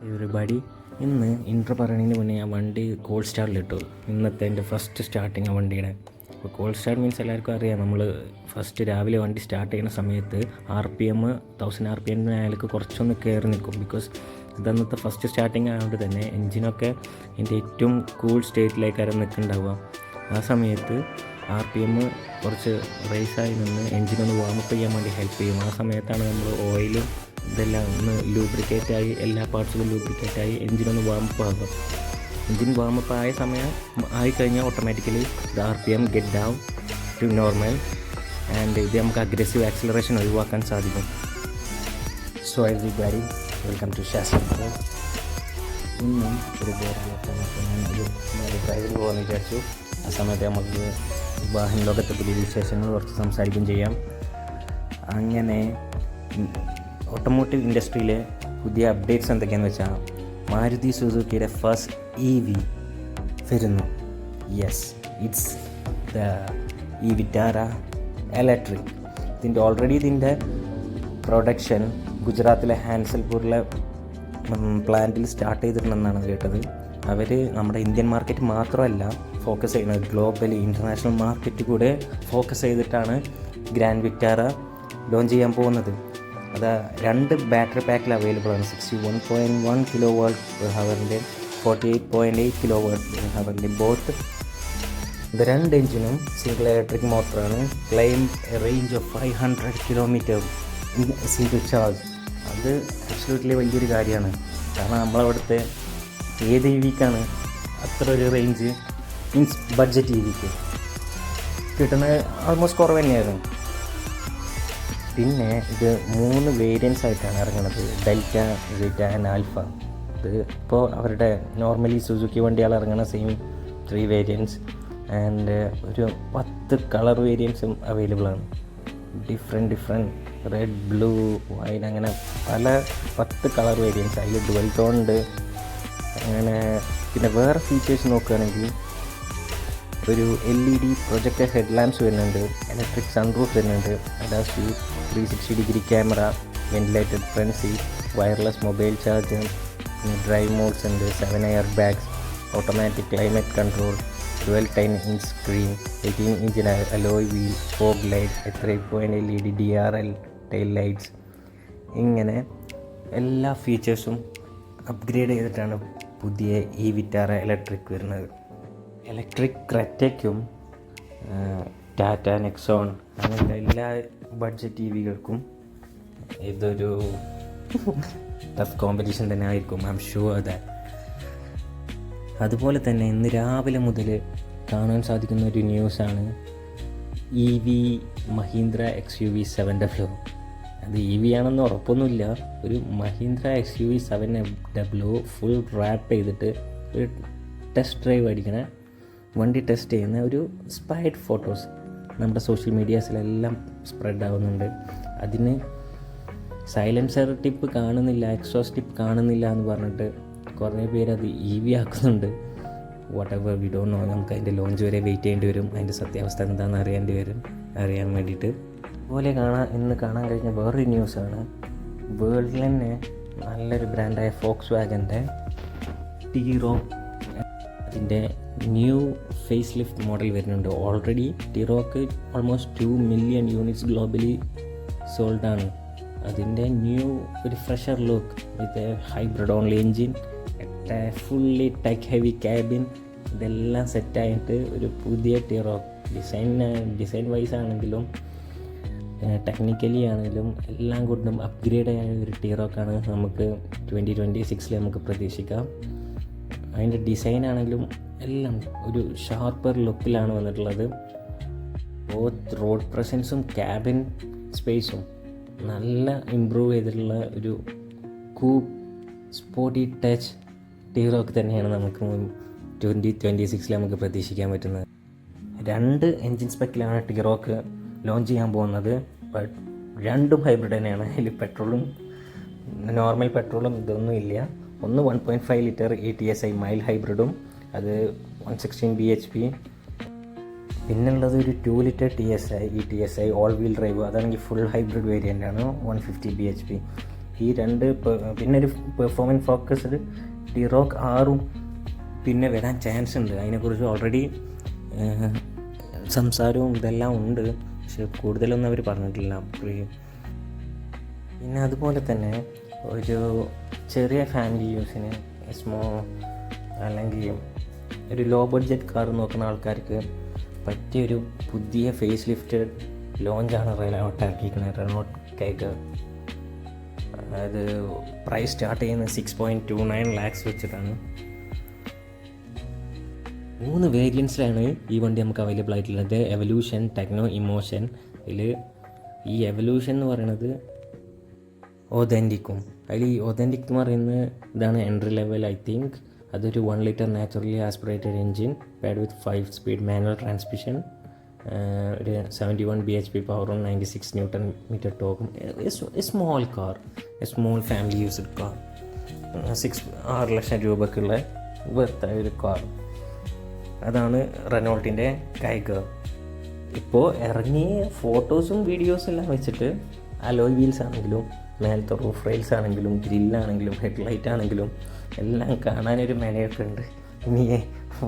Everybody, ഇന്ന് intro പറയുന്നതിന് മുന്നേ ഞാൻ വണ്ടി കോൾഡ് സ്റ്റാർട്ടിലിട്ടു. ഇന്നത്തെ എൻ്റെ ഫസ്റ്റ് സ്റ്റാർട്ടിങ് ആ വണ്ടിയുടെ. അപ്പോൾ കോൾഡ് സ്റ്റാർട്ട് മീൻസ് എല്ലാവർക്കും അറിയാം, നമ്മൾ ഫസ്റ്റ് രാവിലെ വണ്ടി സ്റ്റാർട്ട് ചെയ്യുന്ന സമയത്ത് RPM 1000 RPM അയാൾക്ക് കുറച്ചൊന്ന് കയറി നിൽക്കും. ബിക്കോസ് ഇതന്നത്തെ ഫസ്റ്റ് സ്റ്റാർട്ടിങ് ആയതുകൊണ്ട് തന്നെ എൻജിനൊക്കെ എൻ്റെ ഏറ്റവും കൂൾ സ്റ്റേറ്റിലേക്കാരും നിൽക്കുന്നുണ്ടാവുക. ആ സമയത്ത് RPM കുറച്ച് റേസായി നിന്ന് എൻജിനൊന്ന് വാമപ്പ് ചെയ്യാൻ വേണ്ടി ഹെൽപ്പ് ചെയ്യും. ആ സമയത്താണ് നമ്മൾ ഓയിലും ഇതെല്ലാം ഒന്ന് ലൂബ്രിക്കേറ്റായി, എല്ലാ പാർട്സുകളും ലൂബ്രിക്കേറ്റായി എൻജിനൊന്ന് വാമപ്പ് ആകും. എൻജിൻ വാമപ്പ് ആയ സമയം ആയിക്കഴിഞ്ഞാൽ automatically RPM get down to normal and ഇത് നമുക്ക് അഗ്രസീവ് ആക്സിലറേഷൻ ഒഴിവാക്കാൻ സാധിക്കും. സോ എവരിബഡി, വെൽക്കം ടു ഷാസ്. ഇന്നും ഒരു ഡ്രൈവിന് പോകാമെന്ന് വിചാരിച്ചു. ആ സമയത്ത് നമുക്ക് വാഹന ലോകത്തെ പുതിയ വിശേഷങ്ങൾ കുറച്ച് സംസാരിക്കുകയും ചെയ്യാം. അങ്ങനെ ഓട്ടോമോട്ടീവ് ഇൻഡസ്ട്രിയിലെ പുതിയ അപ്ഡേറ്റ്സ് എന്തൊക്കെയാണെന്ന് വെച്ചാൽ, മാരുതി സുസുക്കിയുടെ ഫസ്റ്റ് EV വരുന്നു. Yes, it's the Vitara electric. ഇതിൻ്റെ പ്രൊഡക്ഷൻ ഗുജറാത്തിലെ ഹാൻസൽപൂരിലെ പ്ലാന്റിൽ സ്റ്റാർട്ട് ചെയ്തിട്ടുണ്ടെന്നാണ് കേട്ടത്. അവർ നമ്മുടെ ഇന്ത്യൻ മാർക്കറ്റ് മാത്രമല്ല ഫോക്കസ് ചെയ്യുന്നത്, ഗ്ലോബലി ഇൻ്റർനാഷണൽ മാർക്കറ്റ് കൂടെ ഫോക്കസ് ചെയ്തിട്ടാണ് ഗ്രാൻഡ് വിറ്റാര ലോഞ്ച് ചെയ്യാൻ പോകുന്നത്. അത് 2 ബാറ്ററി പാക്കിൽ അവൈലബിൾ ആണ്. 61.1 kWh 48.8 kWh ബോത്ത്. ഇത് 2 എഞ്ചിനും സിംഗിൾ ഇലക്ട്രിക് മോട്ടറാണ്. Claim range of 500 km single charge. അത് ആബ്സല്യൂട്ട്ലി വലിയൊരു കാര്യമാണ്. കാരണം നമ്മളവിടുത്തെ ഏത് EVക്കാണ് അത്ര ഒരു റേഞ്ച്, മീൻസ് ബഡ്ജറ്റ് EVക്ക് കിട്ടുന്നത് ആൾമോസ്റ്റ് കുറവ് തന്നെയായിരുന്നു. പിന്നെ ഇത് 3 വേരിയൻസ് ആയിട്ടാണ് ഇറങ്ങുന്നത്, ഡെൽറ്റ, സെറ്റ ആൻഡ് ആൽഫ. ഇത് ഇപ്പോൾ അവരുടെ നോർമലി സുസുക്കി വണ്ടികൾ ഇറങ്ങുന്ന സെയിം 3 വേരിയൻസ് ആൻഡ് ഒരു 10 കളർ വേരിയൻസും അവൈലബിൾ ആണ്. ഡിഫറെൻറ്റ് റെഡ്, ബ്ലൂ, വൈറ്റ്, അങ്ങനെ പല 10 കളർ വേരിയൻസ്. അതിൽ ഡുവൽ ടോൺ ഉണ്ട്. അങ്ങനെ പിന്നെ വേറെ ഫീച്ചേഴ്സ് നോക്കുകയാണെങ്കിൽ ഒരു LED പ്രൊജക്ടർ ഹെഡ് ലാമ്പ്സ് വരുന്നുണ്ട്, ഇലക്ട്രിക് സൺറൂഫ് വരുന്നുണ്ട്, ADAS 360-degree camera, ventilated front seat, wireless mobile charger, drive modes ഉണ്ട്, 7 air bags, automatic climate control, 12-inch screen, 18-inch alloy wheel, fog light, 3.8 LED DRL tail lights. ഇങ്ങനെ എല്ലാ ഫീച്ചേഴ്സും upgrade ചെയ്തിട്ടാണ് പുതിയ Vitara electric വരുന്നത്. Electric ക്രെറ്റയ്ക്കും Tata Nexon അങ്ങനത്തെ എല്ലാ ബഡ്ജറ്റ് EVകൾക്കും ഇതൊരു ടഫ് കോമ്പറ്റീഷൻ തന്നെ ആയിരിക്കും. I am sure that. അതുപോലെ തന്നെ ഇന്ന് രാവിലെ മുതൽ കാണാൻ സാധിക്കുന്ന ഒരു ന്യൂസാണ് EV മഹീന്ദ്ര XUV 700. അത് EV ആണെന്ന് ഉറപ്പൊന്നുമില്ല. ഒരു മഹീന്ദ്ര XUV 700 ഫുൾ റാപ്പ് ചെയ്തിട്ട് ഒരു ടെസ്റ്റ് ഡ്രൈവ് അടിക്കണ വണ്ടി ടെസ്റ്റ് ചെയ്യുന്ന ഒരു സ്പൈഡ് ഫോട്ടോസ് നമ്മുടെ സോഷ്യൽ മീഡിയാസിലെല്ലാം സ്പ്രെഡ് ആവുന്നുണ്ട്. അതിന് സൈലൻസർ ടിപ്പ് കാണുന്നില്ല, എക്സോസ്റ്റ് ടിപ്പ് കാണുന്നില്ല എന്ന് പറഞ്ഞിട്ട് കുറേ പേര് അത് EV ആക്കുന്നുണ്ട്. Whatever, we don't know. നമുക്ക് അതിൻ്റെ ലോഞ്ച് വരെ വെയിറ്റ് ചെയ്യേണ്ടി വരും. അതിൻ്റെ സത്യാവസ്ഥ എന്താണെന്ന് അറിയാൻ വേണ്ടിയിട്ട്. അതുപോലെ ഇന്ന് കാണാൻ കഴിഞ്ഞ വേറൊരു ന്യൂസാണ്, വേൾഡിൽ തന്നെ നല്ലൊരു ബ്രാൻഡായ ഫോക്സ് വാഗൻ്റെ T-Roc അതിൻ്റെ ന്യൂ ഫേസ് ലിഫ്റ്റ് മോഡൽ വരുന്നുണ്ട്. Already T-Roc almost 2 million units globally സോൾഡാണ്. അതിൻ്റെ ന്യൂ ഒരു fresher look with hybrid only engine, fully tech heavy cabin, ഇതെല്ലാം സെറ്റായിട്ട് ഒരു പുതിയ T-Roc. ഡിസൈൻ വൈസ് ആണെങ്കിലും ടെക്നിക്കലി ആണെങ്കിലും എല്ലാം കൊണ്ടും അപ്ഗ്രേഡ് ആയ ഒരു T-Roc ആണ് നമുക്ക് 2026 നമുക്ക് പ്രതീക്ഷിക്കാം. അതിൻ്റെ ഡിസൈൻ ആണെങ്കിലും എല്ലാം ഒരു ഷാർപ്പർ ലുക്കിലാണ് വന്നിട്ടുള്ളത്. ബോത്ത് റോഡ് പ്രസൻസും ക്യാബിൻ സ്പേസും നല്ല ഇമ്പ്രൂവ് ചെയ്തിട്ടുള്ള ഒരു കൂപ്പ് സ്പോർട്ടി ടച്ച് T-Roc തന്നെയാണ് നമുക്ക് 2026 നമുക്ക് പ്രതീക്ഷിക്കാൻ പറ്റുന്നത്. 2 എൻജിൻ സ്പെക്കിലാണ് T-Roc ലോഞ്ച് ചെയ്യാൻ പോകുന്നത്. ബട്ട് 2ഉം ഹൈബ്രിഡ് തന്നെയാണ്. അതിൽ പെട്രോളും നോർമൽ പെട്രോളും ഇതൊന്നും ഇല്ല. ഒന്ന് 1.5 ലിറ്റർ ATSI മൈൽ ഹൈബ്രിഡും, അത് 116 bhp. പിന്നുള്ളത് ഒരു 2 litre ETSI all wheel drive, അതാണെങ്കിൽ ഫുൾ ഹൈബ്രിഡ് വേരിയൻ്റ് ആണ്, 150 bhp. ഈ രണ്ട് പിന്നെ ഒരു പെർഫോമൻസ് ഫോക്കസ്ഡ് ടിറോക്ക് 6 പിന്നെ വരാൻ ചാൻസ് ഉണ്ട്. അതിനെക്കുറിച്ച് ഓൾറെഡി സംസാരവും ഇതെല്ലാം ഉണ്ട്, പക്ഷെ കൂടുതലൊന്നും അവർ പറഞ്ഞിട്ടില്ല. പിന്നെ അതുപോലെ തന്നെ ഒരു ചെറിയ ഫാമിലി യൂസിന് അല്ലെങ്കിൽ ഒരു ലോ ബഡ്ജറ്റ് കാർ നോക്കുന്ന ആൾക്കാർക്ക് പറ്റിയൊരു പുതിയ ഫേസ് ലിഫ്റ്റഡ് ലോഞ്ചാണ് റെനോൾട്ട് ഇറക്കിയിരിക്കുന്നത്, റെനോൾട്ട് കൈഗർ. അതായത് പ്രൈസ് സ്റ്റാർട്ട് ചെയ്യുന്നത് 6.29 lakhs വെച്ചിട്ടാണ്. 3 വേരിയൻസിലാണ് ഈ വണ്ടി നമുക്ക് അവൈലബിൾ ആയിട്ടുള്ളത്. Evolution, techno, emotion. ഇതിൽ ഈ എവല്യൂഷൻ എന്ന് പറയുന്നത് ഒതൻറ്റിക്കും. അതിൽ ഈ ഒതൻറ്റിക് എന്ന് പറയുന്നത് ഇതാണ് എൻട്രി ലെവൽ. ഐ തിങ്ക് അതൊരു 1 liter naturally aspirated engine paired with 5 speed manual transmission, ഒരു 71 bhp പവറും 96 Nm ടോക്കും. Small car, small family used car. 6 ലക്ഷം രൂപക്കുള്ള വെർത്തായ ഒരു കാർ. അതാണ് റെനോൾട്ടിൻ്റെ കൈഗർ. ഇപ്പോൾ ഇറങ്ങിയ ഫോട്ടോസും വീഡിയോസും എല്ലാം വെച്ചിട്ട് അലോയ് വീൽസ് ആണെങ്കിലും മേലത്തെ റൂഫ് റെയിൽസ് ആണെങ്കിലും ഗ്രില്ലാണെങ്കിലും ഹെഡ്ലൈറ്റ് ആണെങ്കിലും എല്ലാം കാണാനൊരു മെനയൊക്കെ ഉണ്ട്. ഇനി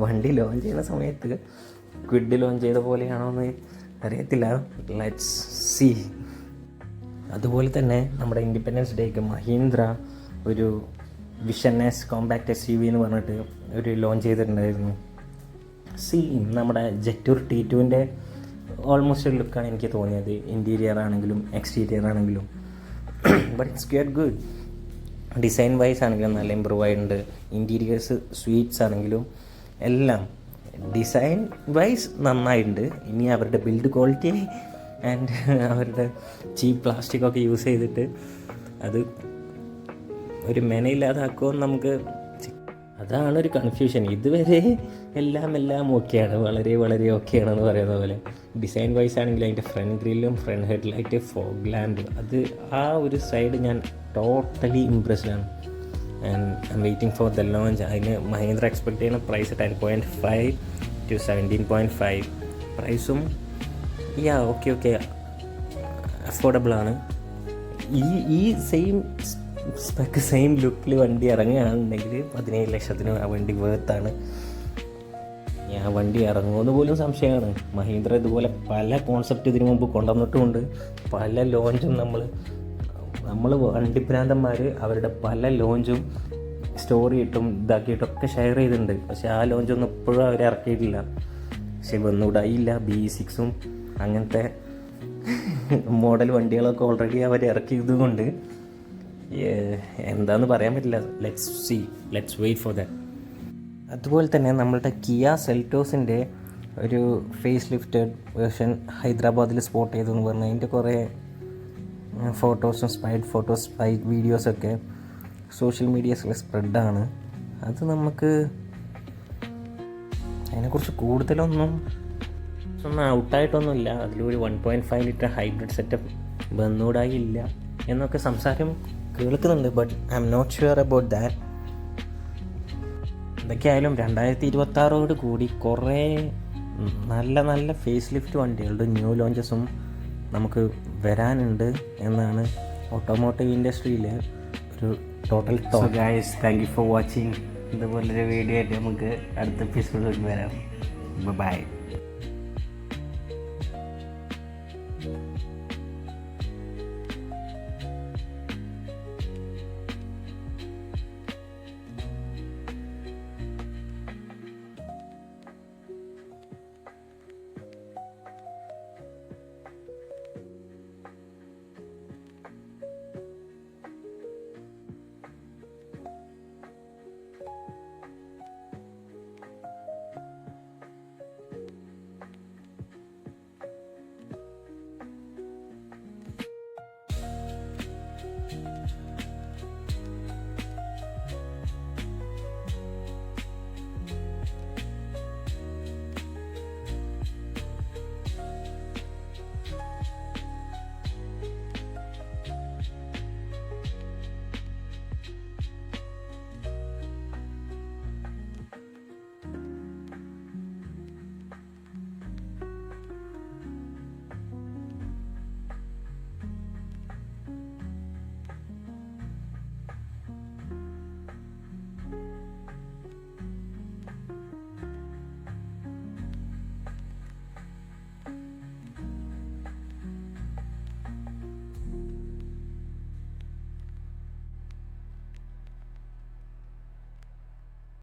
വണ്ടി ലോഞ്ച് ചെയ്യുന്ന സമയത്ത് ക്വിഡ് ലോഞ്ച് ചെയ്ത പോലെയാണോ എന്ന് അറിയത്തില്ല. Let's see. അതുപോലെ തന്നെ നമ്മുടെ ഇൻഡിപെൻഡൻസ് ഡേക്ക് മഹീന്ദ്ര ഒരു വിഷൻ എസ് കോമ്പാക്ട് SUV എന്ന് പറഞ്ഞിട്ട് ഒരു ലോഞ്ച് ചെയ്തിട്ടുണ്ടായിരുന്നു. നമ്മുടെ ജെറ്റൂർ T2-ൻ്റെ ഓൾമോസ്റ്റ് ഒരു ലുക്കാണ് എനിക്ക് തോന്നിയത്, ഇൻറ്റീരിയർ ആണെങ്കിലും എക്സ്റ്റീരിയർ ആണെങ്കിലും. But it's get good. Design wise ആണെങ്കിലും നല്ല ഇമ്പ്രൂവ് ആയിട്ടുണ്ട്. ഇൻറ്റീരിയേഴ്സ് സ്വീറ്റ്സ് ആണെങ്കിലും എല്ലാം ഡിസൈൻ വൈസ് നന്നായിട്ടുണ്ട്. ഇനി അവരുടെ ബിൽഡ് ക്വാളിറ്റി ആൻഡ് അവരുടെ ചീപ്പ് പ്ലാസ്റ്റിക്കൊക്കെ യൂസ് ചെയ്തിട്ട് അത് ഒരു മെനയില്ലാതാക്കുമെന്ന് നമുക്ക്, അതാണ് ഒരു കൺഫ്യൂഷൻ. ഇതുവരെ എല്ലാം ഓക്കെയാണ്, വളരെ വളരെ ഓക്കെയാണെന്ന് പറയുന്ന പോലെ. ഡിസൈൻ വൈസ് ആണെങ്കിൽ അതിൻ്റെ ഫ്രണ്ട് ഗ്രില്ലും ഫ്രണ്ട് ഹെഡ്ലൈറ്റ് ഫോഗ് ലാമ്പ്, അത് ആ ഒരു സൈഡ് ഞാൻ ടോട്ടലി ഇംപ്രസ്ഡാണ്. And I'm waiting for the launch. അതിന് മഹീന്ദ്ര എക്സ്പെക്ട് ചെയ്യുന്ന പ്രൈസ് 10.5 to 17.5. പ്രൈസും ഓക്കെ അഫോർഡബിളാണ്. ഈ സെയിം സ്പെക്ക് സെയിം ലുക്കിൽ വണ്ടി ഇറങ്ങുകയാണെന്നുണ്ടെങ്കിൽ 17 ലക്ഷത്തിന് ആ വണ്ടി വേർത്താണ്. ആ വണ്ടി ഇറങ്ങുമെന്ന് പോലും സംശയമാണ്. മഹീന്ദ്ര ഇതുപോലെ പല കോൺസെപ്റ്റ് ഇതിനു മുമ്പ് കൊണ്ടുവന്നിട്ടുമുണ്ട്. പല ലോഞ്ചും നമ്മൾ വണ്ടിഭ്രാന്തന്മാർ അവരുടെ പല ലോഞ്ചും സ്റ്റോറി ഇട്ടും ഇതാക്കിയിട്ടൊക്കെ ഷെയർ ചെയ്തിട്ടുണ്ട്. പക്ഷേ ആ ലോഞ്ചൊന്നും ഇപ്പോഴും അവർ ഇറക്കിയിട്ടില്ല. പക്ഷെ വന്നുകൂടായില്ല. BE6 അങ്ങനത്തെ മോഡൽ വണ്ടികളൊക്കെ ഓൾറെഡി അവർ ഇറക്കിയത് കൊണ്ട് എന്താണെന്ന് പറയാൻ പറ്റില്ല. Let's wait for that. അതുപോലെ തന്നെ നമ്മളുടെ കിയ സെൽറ്റോസിൻ്റെ ഒരു ഫേസ് ലിഫ്റ്റഡ് വേർഷൻ ഹൈദരാബാദിൽ സ്പോട്ട് ചെയ്തെന്ന് പറഞ്ഞാൽ അതിൻ്റെ കുറേ ഫോട്ടോസും സ്പൈഡ് വീഡിയോസൊക്കെ സോഷ്യൽ മീഡിയസിൽ സ്പ്രെഡാണ്. അത് നമുക്ക് അതിനെക്കുറിച്ച് കൂടുതലൊന്നും ഔട്ടായിട്ടൊന്നുമില്ല. അതിലൊരു 1.5 liter ഹൈബ്രിഡ് സെറ്റപ്പ് വന്നുകൂടായില്ല എന്നൊക്കെ സംസാരം കേൾക്കുന്നുണ്ട്. But I am not sure about that. എന്തൊക്കെയായാലും 2026 കൂടി കുറേ നല്ല ഫേസ് ലിഫ്റ്റ് വണ്ടികളുടെ ന്യൂ ലോഞ്ചസും നമുക്ക് വരാനുണ്ട് എന്നാണ് ഓട്ടോമോട്ടീവ് ഇൻഡസ്ട്രിയിൽ ഒരു total talk. Guys, thank you for watching. ഇതുപോലൊരു വീഡിയോ ആയിട്ട് നമുക്ക് അടുത്ത എപ്പിസോഡിൽ വരാം. ബൈ.